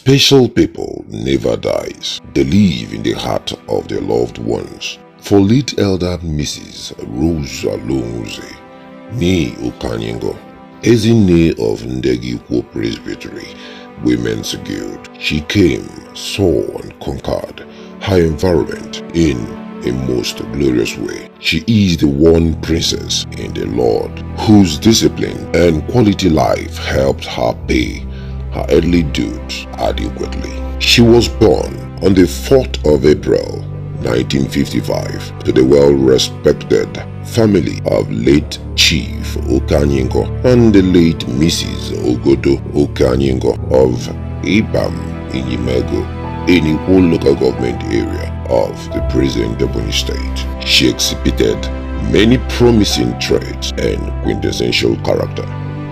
Special people never dies. They live in the heart of their loved ones. For late elder Mrs. Alo Nwuze, nee Okanyengo, Ezinne of Ndegi Presbytery Women's Guild, she came, saw and conquered her environment in a most glorious way. She is the one princess in the Lord, whose discipline and quality life helped her pay her earthly dues adequately. She was born on the 4th of April 1955 to the well-respected family of late Chief Okanyengo and the late Mrs. Ogodo Okanyengo of Ibam Inyimego, in the whole local government area of the present Ebonyi State. She exhibited many promising traits and quintessential character.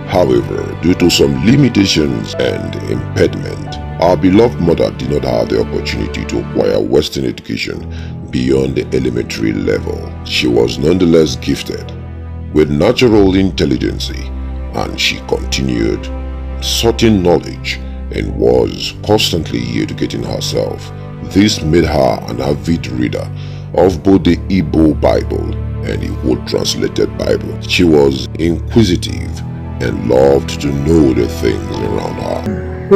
However, due to some limitations and impediment, our beloved mother did not have the opportunity to acquire Western education beyond the elementary level. She was nonetheless gifted with natural intelligence, and she continued certain knowledge and was constantly educating herself. This made her an avid reader of both the Igbo Bible and the whole translated Bible. She was inquisitive and loved to know the things around her.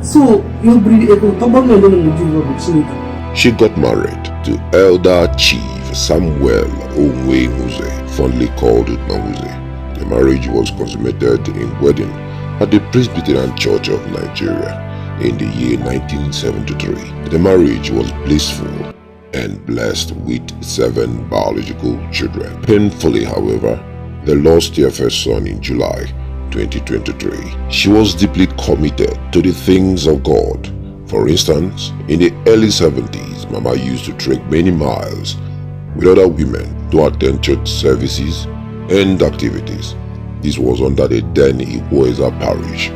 So you bring She got married to Elder Chief Samuel Nwuze, fondly called Nwuze. The marriage was consummated in wedding at the Presbyterian Church of Nigeria in the year 1973. The marriage was blissful and blessed with 7 biological children. Painfully, however, they lost their first son in July 2023. She was deeply committed to the things of God. For instance, in the early 70s, Mama used to trek many miles with other women to attend church services and activities. This was under the then Igboeza parish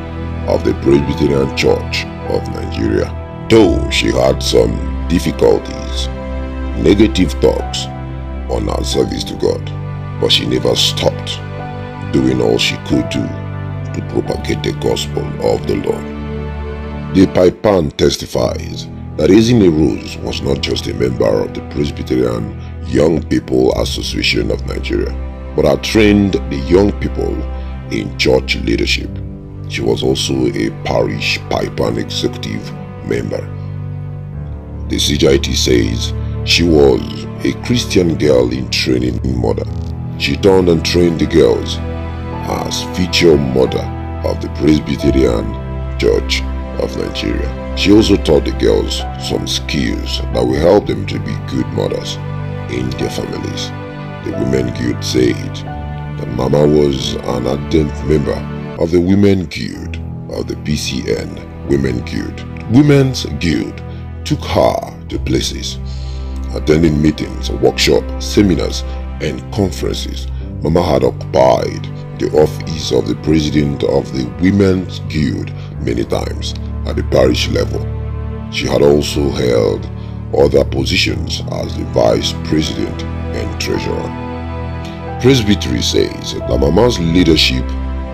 of the Presbyterian Church of Nigeria. Though she had some difficulties, negative talks on her service to God, but she never stopped doing all she could do to propagate the gospel of the Lord. The Paipan testifies that Ezinne Rose was not just a member of the Presbyterian Young People Association of Nigeria, but had trained the young people in church leadership. She was also a parish Paipan executive member. The CJIT says she was a Christian girl in training mother. She turned and trained the girls as feature mother of the Presbyterian Church of Nigeria. She also taught the girls some skills that will help them to be good mothers in their families. The Women Guild said that Mama was an ardent member of the Women Guild of the PCN Women Guild. Women's Guild took her to places, attending meetings, workshops, seminars, and conferences. Mama had occupied the office of the president of the Women's Guild many times at the parish level. She had also held other positions as the vice president and treasurer. Presbytery says that Mama's leadership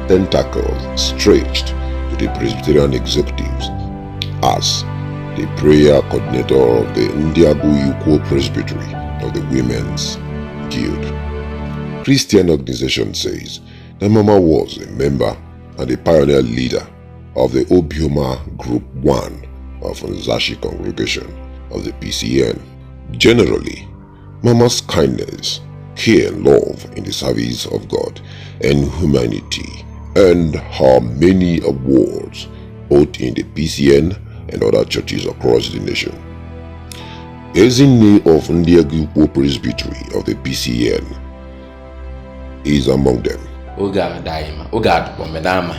tentacles stretched to the Presbyterian executives as the prayer coordinator of the Ndiagu Presbytery of the Women's Guild. Christian organization says that Mama was a member and a pioneer leader of the Obioma Group 1 of Nzashi congregation of the PCN. Generally, Mama's kindness, care and love in the service of God and humanity earned her many awards both in the PCN and other churches across the nation. Ezinne of Ndiagu Presbytery of the PCN is among them. Oga daima, oga pomedama.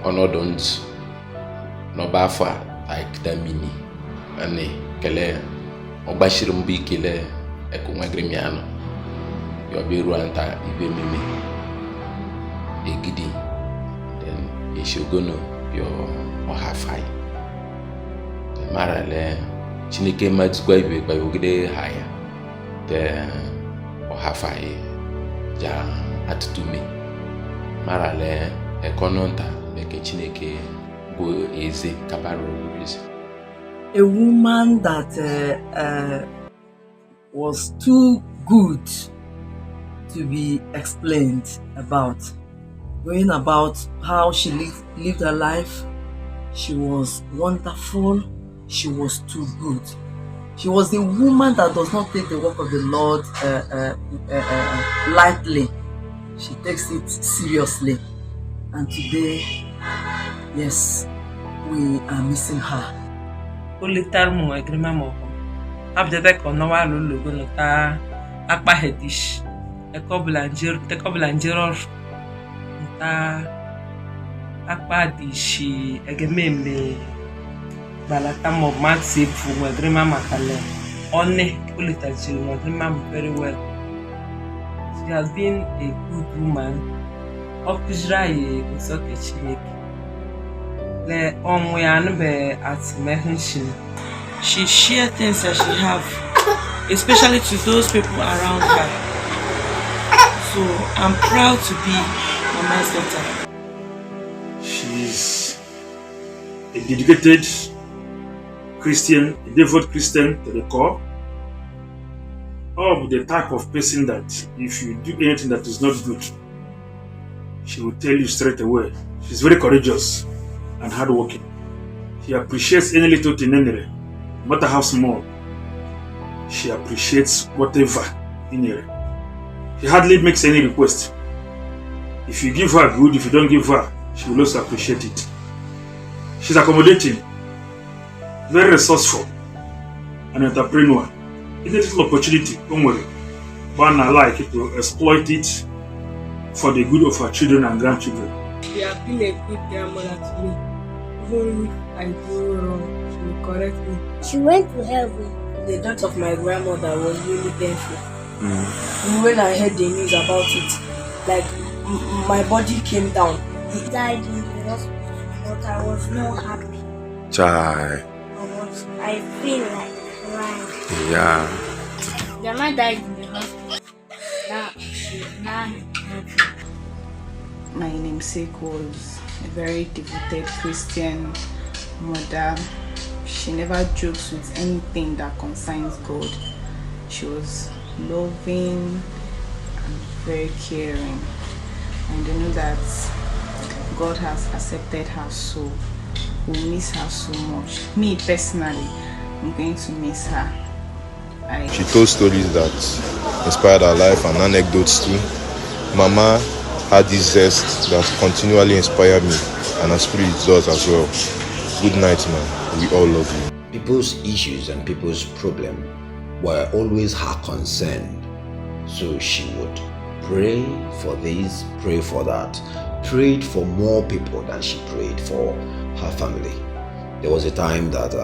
Onodont no bafa like the mini ane kele obashirum bi kele ekunwa gremiano your Biruanta, Ibemimi, Egidi, then Ishogono, your Ohafai. The Marale, Chineke Matsquay by Ugde Haya, the Ohafai, Ja Atumi, Marale, Econonta, Beke Chineke, Go Eze, Kabaro is. A woman that was too good to be explained about, going about how she lived her life. She was wonderful. She was too good. She was the woman that does not take the work of the Lord lightly. She takes it seriously. And today, yes, we are missing her. Olitarmu agrima mo. Abjete konowa lulugo nta akpa hedish. Ekoblanjero nta akpa dishi egemembe balata mo maxi fu agrima makale. One olitarmu agrima very well. She has been a good woman. Okujraye usoke Chineke. Le onwe be at mention. She shares things that she have, especially to those people around her. So I'm proud to be Mama's daughter. She's a dedicated Christian, a devout Christian to the core. Of the type of person that if you do anything that is not good, she will tell you straight away. She's very courageous and hardworking. She appreciates any little thing anyway, no matter how small. She appreciates whatever in here. She hardly makes any request. If you give her good, if you don't give her, she will also appreciate it. She's accommodating, very resourceful, an entrepreneur. It's a little opportunity, don't worry. But I like it to exploit it for the good of her children and grandchildren. She has been a good grandmother to me. Even if I do wrong, she will correct me. She went to heaven. The death of my grandmother was really painful. And when I heard the news about it, like my body came down. He died in the hospital, but I was not happy. Chai. I feel like crying. Yeah. Grandma died in the hospital. Now she's not happy. My namesake was a very devoted Christian mother. She never jokes with anything that concerns God. She was loving and very caring. And I know that God has accepted her soul. We miss her so much. Me personally, I'm going to miss her. She told stories that inspired her life and anecdotes too. Mama had this zest that continually inspired me, and her spirit does as well. Good night, man. We all love you. People's issues and people's problems were always her concern. So she would pray for this, pray for that, prayed for more people than she prayed for her family. There was a time that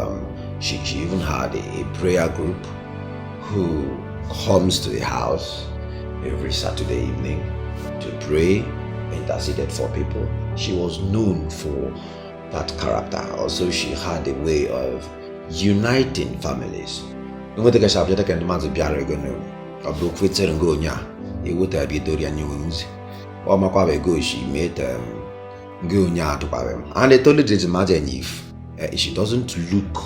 she even had a prayer group who comes to the house every Saturday evening to pray, interceded for people. She was known for that character. Also, she had a way of uniting families. She made and I told her to imagine if she doesn't look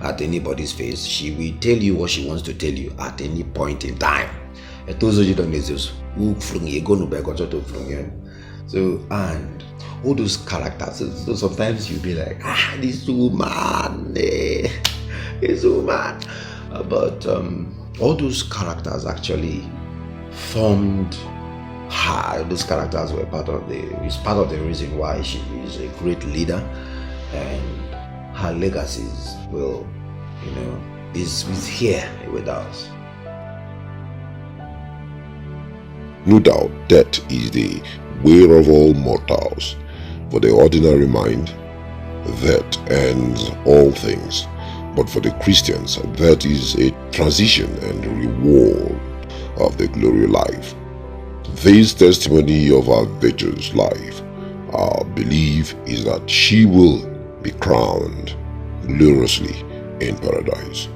at anybody's face, she will tell you what she wants to tell you at any point in time. So, and all those characters, so sometimes you'll be like, this woman, this woman. But all those characters actually formed her. Those characters were part of the reason why she is a great leader, and her legacies will, is here with us. No doubt death is the way of all mortals. For the ordinary mind, that ends all things. But for the Christians, that is a transition and reward of the glory life. This testimony of our virtuous life, our belief is that she will be crowned gloriously in paradise.